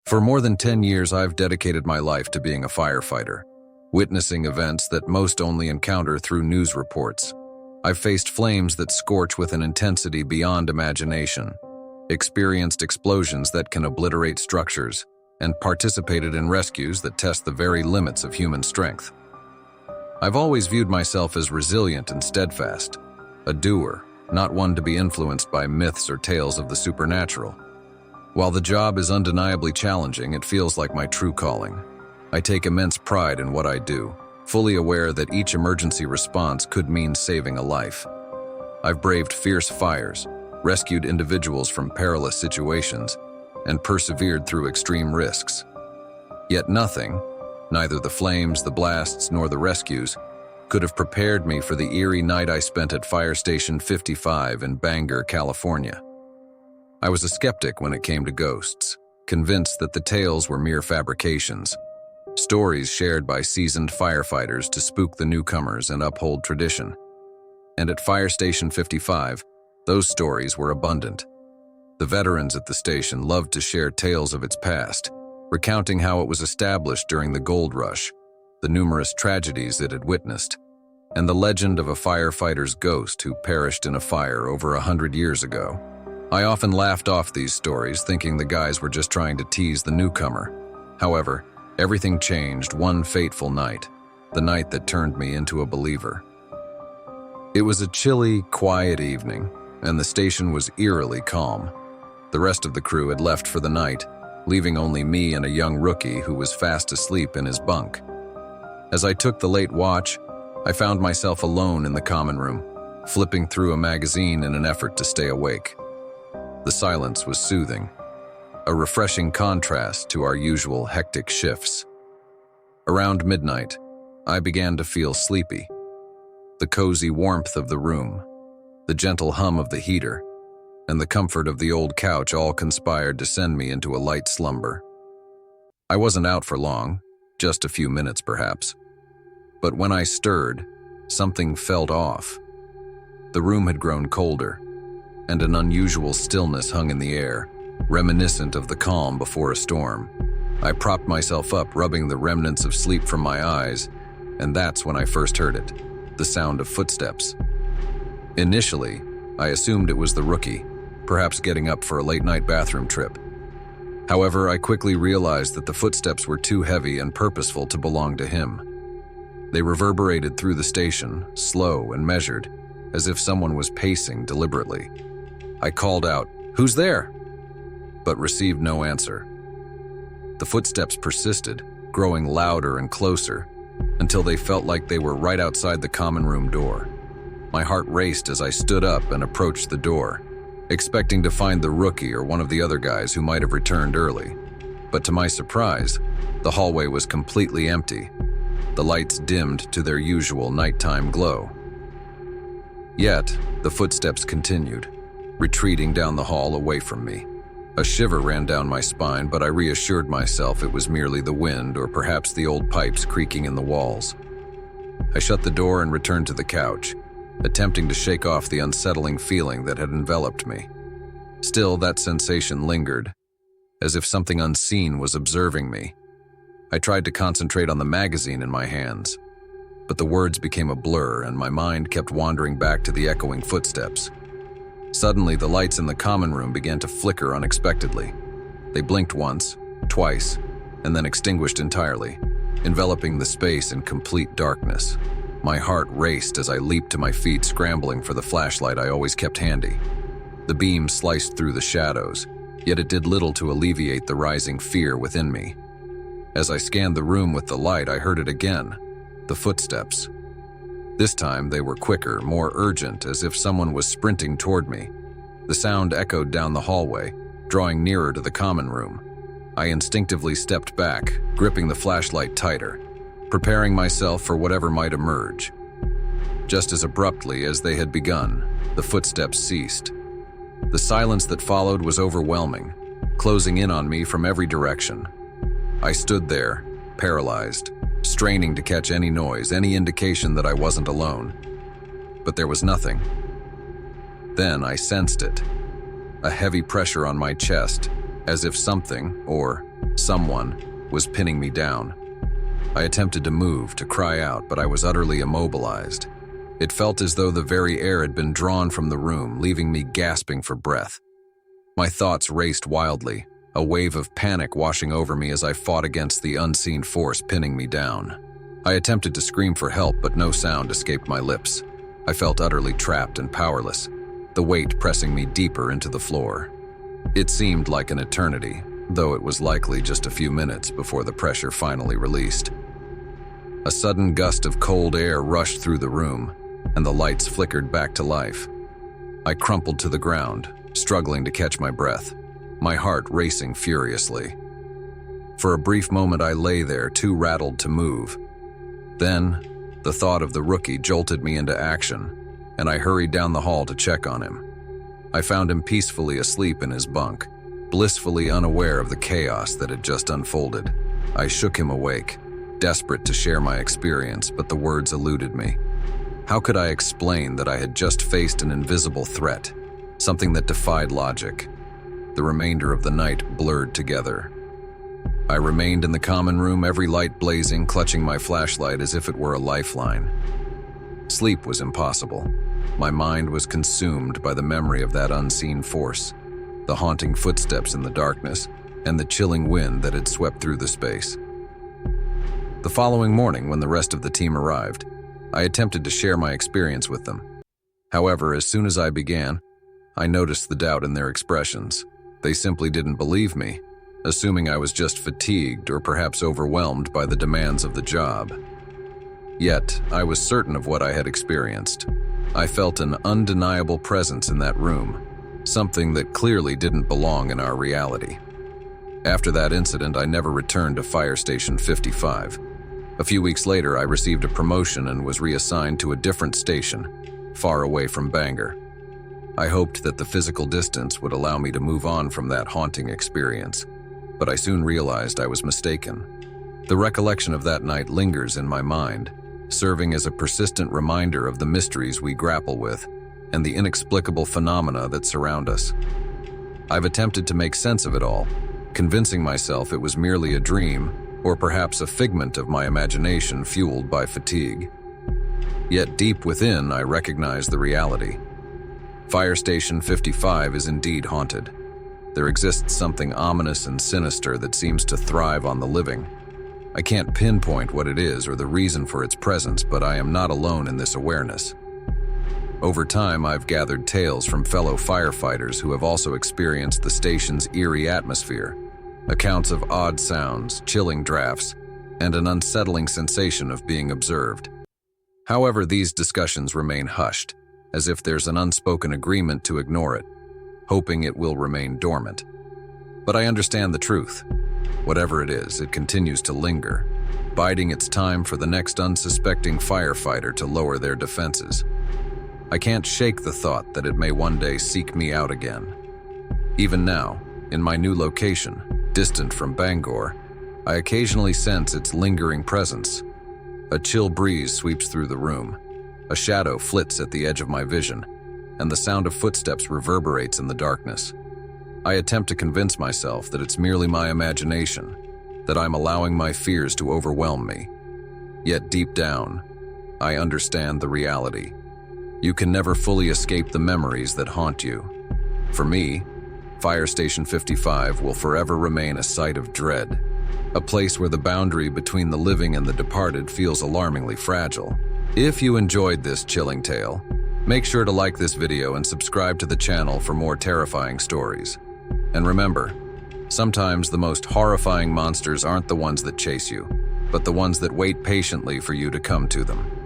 For more than 10 years, I've dedicated my life to being a firefighter, witnessing events that most only encounter through news reports. I've faced flames that scorch with an intensity beyond imagination, experienced explosions that can obliterate structures, and participated in rescues that test the very limits of human strength. I've always viewed myself as resilient and steadfast, a doer, not one to be influenced by myths or tales of the supernatural. While the job is undeniably challenging, it feels like my true calling. I take immense pride in what I do, fully aware that each emergency response could mean saving a life. I've braved fierce fires, rescued individuals from perilous situations, and persevered through extreme risks. Yet nothing, neither the flames, the blasts, nor the rescues, could have prepared me for the eerie night I spent at Fire Station 55 in Bangor, California. I was a skeptic when it came to ghosts, convinced that the tales were mere fabrications, stories shared by seasoned firefighters to spook the newcomers and uphold tradition. And at Fire Station 55, those stories were abundant. The veterans at the station loved to share tales of its past, recounting how it was established during the gold rush, the numerous tragedies it had witnessed, and the legend of a firefighter's ghost who perished in a fire over 100 years ago. I often laughed off these stories, thinking the guys were just trying to tease the newcomer. However, everything changed one fateful night, the night that turned me into a believer. It was a chilly, quiet evening, and the station was eerily calm. The rest of the crew had left for the night, leaving only me and a young rookie who was fast asleep in his bunk. As I took the late watch, I found myself alone in the common room, flipping through a magazine in an effort to stay awake. The silence was soothing, a refreshing contrast to our usual hectic shifts. Around midnight, I began to feel sleepy. The cozy warmth of the room, the gentle hum of the heater, and the comfort of the old couch all conspired to send me into a light slumber. I wasn't out for long, just a few minutes perhaps. But when I stirred, something felt off. The room had grown colder, and an unusual stillness hung in the air, reminiscent of the calm before a storm. I propped myself up, rubbing the remnants of sleep from my eyes, and that's when I first heard it, the sound of footsteps. Initially, I assumed it was the rookie, perhaps getting up for a late-night bathroom trip. However, I quickly realized that the footsteps were too heavy and purposeful to belong to him. They reverberated through the station, slow and measured, as if someone was pacing deliberately. I called out, "Who's there?" but received no answer. The footsteps persisted, growing louder and closer, until they felt like they were right outside the common room door. My heart raced as I stood up and approached the door, expecting to find the rookie or one of the other guys who might have returned early. But to my surprise, the hallway was completely empty, the lights dimmed to their usual nighttime glow. Yet, the footsteps continued, retreating down the hall away from me. A shiver ran down my spine, but I reassured myself it was merely the wind or perhaps the old pipes creaking in the walls. I shut the door and returned to the couch, attempting to shake off the unsettling feeling that had enveloped me. Still, that sensation lingered, as if something unseen was observing me. I tried to concentrate on the magazine in my hands, but the words became a blur and my mind kept wandering back to the echoing footsteps. Suddenly, the lights in the common room began to flicker unexpectedly. They blinked once, twice, and then extinguished entirely, enveloping the space in complete darkness. My heart raced as I leaped to my feet, scrambling for the flashlight I always kept handy. The beam sliced through the shadows, yet it did little to alleviate the rising fear within me. As I scanned the room with the light, I heard it again, the footsteps. This time they were quicker, more urgent, as if someone was sprinting toward me. The sound echoed down the hallway, drawing nearer to the common room. I instinctively stepped back, gripping the flashlight tighter, preparing myself for whatever might emerge. Just as abruptly as they had begun, the footsteps ceased. The silence that followed was overwhelming, closing in on me from every direction. I stood there, paralyzed, straining to catch any noise, any indication that I wasn't alone. But there was nothing. Then I sensed it, a heavy pressure on my chest, as if something, or Someone was pinning me down. I attempted to move, to cry out, but I was utterly immobilized. It felt as though the very air had been drawn from the room, leaving me gasping for breath. My thoughts raced wildly, a wave of panic washing over me as I fought against the unseen force pinning me down. I attempted to scream for help, but no sound escaped my lips. I felt utterly trapped and powerless, the weight pressing me deeper into the floor. It seemed like an eternity, though it was likely just a few minutes before the pressure finally released. A sudden gust of cold air rushed through the room, and the lights flickered back to life. I crumpled to the ground, struggling to catch my breath, my heart racing furiously. For a brief moment I lay there, too rattled to move. Then, the thought of the rookie jolted me into action, and I hurried down the hall to check on him. I found him peacefully asleep in his bunk, blissfully unaware of the chaos that had just unfolded. I shook him awake, desperate to share my experience, but the words eluded me. How could I explain that I had just faced an invisible threat, something that defied logic? The remainder of the night blurred together. I remained in the common room, every light blazing, clutching my flashlight as if it were a lifeline. Sleep was impossible. My mind was consumed by the memory of that unseen force, the haunting footsteps in the darkness, and the chilling wind that had swept through the space. The following morning, when the rest of the team arrived, I attempted to share my experience with them. However, as soon as I began, I noticed the doubt in their expressions. They simply didn't believe me, assuming I was just fatigued or perhaps overwhelmed by the demands of the job. Yet, I was certain of what I had experienced. I felt an undeniable presence in that room, something that clearly didn't belong in our reality. After that incident, I never returned to Fire Station 55. A few weeks later, I received a promotion and was reassigned to a different station, far away from Bangor. I hoped that the physical distance would allow me to move on from that haunting experience, but I soon realized I was mistaken. The recollection of that night lingers in my mind, serving as a persistent reminder of the mysteries we grapple with and the inexplicable phenomena that surround us. I've attempted to make sense of it all, convincing myself it was merely a dream or perhaps a figment of my imagination fueled by fatigue. Yet deep within, I recognize the reality. Fire Station 55 is indeed haunted. There exists something ominous and sinister that seems to thrive on the living. I can't pinpoint what it is or the reason for its presence, but I am not alone in this awareness. Over time, I've gathered tales from fellow firefighters who have also experienced the station's eerie atmosphere, accounts of odd sounds, chilling drafts, and an unsettling sensation of being observed. However, these discussions remain hushed, as if there's an unspoken agreement to ignore it, hoping it will remain dormant. But I understand the truth. Whatever it is, it continues to linger, biding its time for the next unsuspecting firefighter to lower their defenses. I can't shake the thought that it may one day seek me out again. Even now, in my new location, distant from Bangor, I occasionally sense its lingering presence. A chill breeze sweeps through the room. A shadow flits at the edge of my vision, and the sound of footsteps reverberates in the darkness. I attempt to convince myself that it's merely my imagination, that I'm allowing my fears to overwhelm me. Yet deep down, I understand the reality. You can never fully escape the memories that haunt you. For me, Fire Station 55 will forever remain a site of dread, a place where the boundary between the living and the departed feels alarmingly fragile. If you enjoyed this chilling tale, make sure to like this video and subscribe to the channel for more terrifying stories. And remember, sometimes the most horrifying monsters aren't the ones that chase you, but the ones that wait patiently for you to come to them.